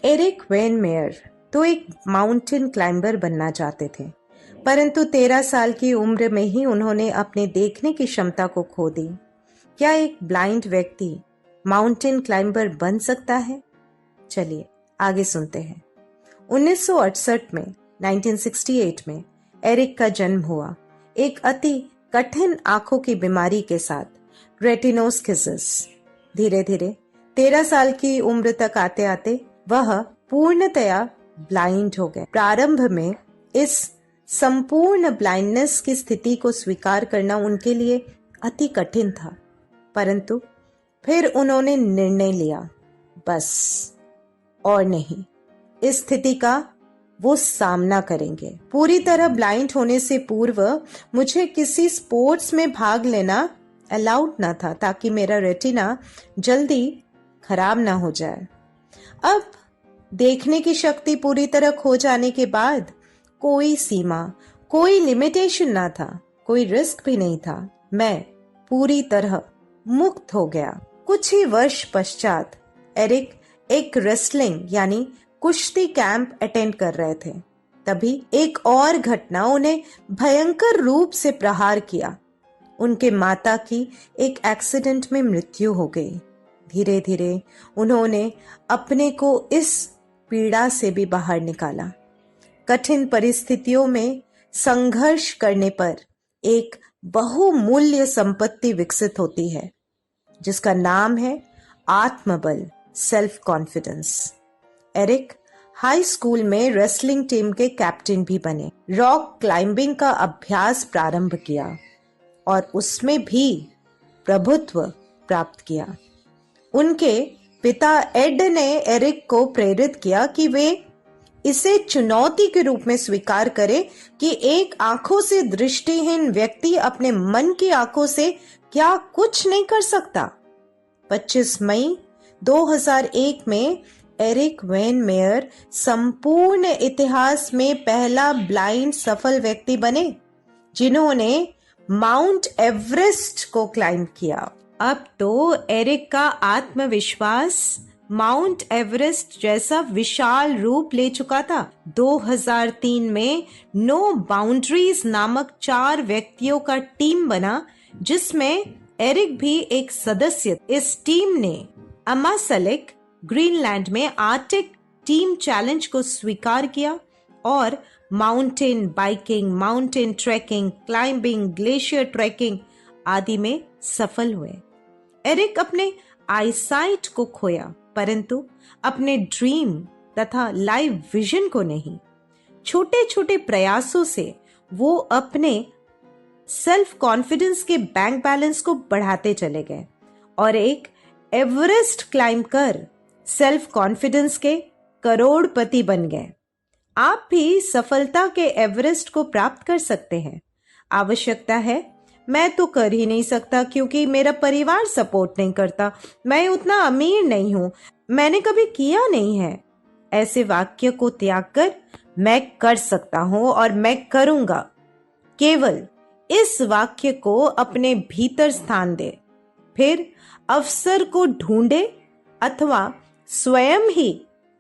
Eric when mayor तो एक mountain climber बनना चाहते थे, परंतु 13 साल की उम्र में ही उन्होंने अपने देखने की क्षमता को खो दी। क्या एक ब्लाइंड व्यक्ति माउंटेन क्लाइंबर बन सकता है? चलिए आगे सुनते हैं। 1968 में 1968 में एरिक का जन्म हुआ, एक अति कठिन आंखों की बीमारी के साथ, रेटिनोस्किसिस। धीरे धीरे 13 साल की उम्र तक आते आते वह पूर्णतया ब्लाइंड हो गए। प्रारंभ में इस संपूर्ण ब्लाइंडनेस की स्थिति को स्वीकार करना उनके लिए अति कठिन था, परंतु फिर उन्होंने निर्णय लिया, बस और नहीं, इस स्थिति का वो सामना करेंगे। पूरी तरह ब्लाइंड होने से पूर्व मुझे किसी स्पोर्ट्स में भाग लेना अलाउड ना था, ताकि मेरा रेटिना जल्दी खराब ना हो जाए। अब देखने की शक्ति पूरी तरह खो जाने के बाद कोई सीमा, कोई लिमिटेशन ना था, कोई रिस्क भी नहीं था। मैं पूरी तरह मुक्त हो गया। कुछ ही वर्ष पश्चात एरिक एक रेसलिंग यानी कुश्ती कैंप अटेंड कर रहे थे। तभी एक और घटना उन्हें भयंकर रूप से प्रहार किया। उनके माता की एक एक्सीडेंट में मृत्यु हो गई। धीरे धीरे उन्होंने अपने को इस पीड़ा से भी बाहर निकाला। कठिन परिस्थितियों में संघर्ष करने पर एक बहुमूल्य संपत्ति विकसित होती है, जिसका नाम है आत्मबल, self confidence. Eric high school में रेसलिंग टीम के कैप्टन भी बने, रॉक क्लाइंबिंग का अभ्यास प्रारंभ किया और उसमें भी प्रभुत्व प्राप्त किया। उनके पिता एड ने एरिक को प्रेरित किया कि वे इसे चुनौती के रूप में स्वीकार करे कि एक आंखों से दृष्टिहीन व्यक्ति अपने मन की आंखों से क्या कुछ नहीं कर सकता। 25 मई 2001 में एरिक वेन मेयर संपूर्ण इतिहास में पहला ब्लाइंड सफल व्यक्ति बने जिन्होंने माउंट एवरेस्ट को क्लाइंब किया। अब तो एरिक का आत्मविश्वास माउंट एवरेस्ट जैसा विशाल रूप ले चुका था। 2003 में नो बाउंड्रीज नामक 4 व्यक्तियों का टीम बना, जिसमें एरिक भी एक सदस्य। इस टीम ने अमासलिक ग्रीनलैंड में आर्कटिक टीम चैलेंज को स्वीकार किया और mountain biking, mountain trekking, climbing, glacier trekking आदि में सफल हुए। एरिक अपने आईसाइट को खोया, परंतु अपने ड्रीम तथा लाइव विजन को नहीं। छोटे छोटे प्रयासों से वो अपने सेल्फ कॉन्फिडेंस के बैंक बैलेंस को बढ़ाते चले गए और एक एवरेस्ट क्लाइंब कर सेल्फ कॉन्फिडेंस के करोड़पति बन गए। आप भी सफलता के एवरेस्ट को प्राप्त कर सकते हैं। आवश्यकता है, मैं तो कर ही नहीं सकता क्योंकि मेरा परिवार सपोर्ट नहीं करता, मैं उतना अमीर नहीं हूं, मैंने कभी किया नहीं है। ऐसे वाक्य को त्याग कर मैं कर सकता हूं और मैं करूंगा, केवल इस वाक्य को अपने भीतर स्थान दे। फिर अवसर को ढूंढे अथवा स्वयं ही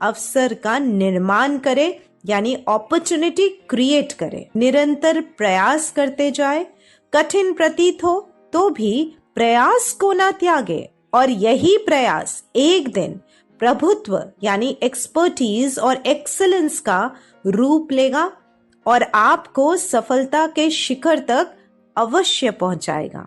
अवसर का निर्माण करे, यानी अपॉर्चुनिटी क्रिएट करे। निरंतर प्रयास करते जाए, कठिन प्रतीत हो तो भी प्रयास को ना त्यागे, और यही प्रयास एक दिन प्रभुत्व यानी एक्सपर्टीज और एक्सीलेंस का रूप लेगा और आपको सफलता के शिखर तक अवश्य पहुंचाएगा।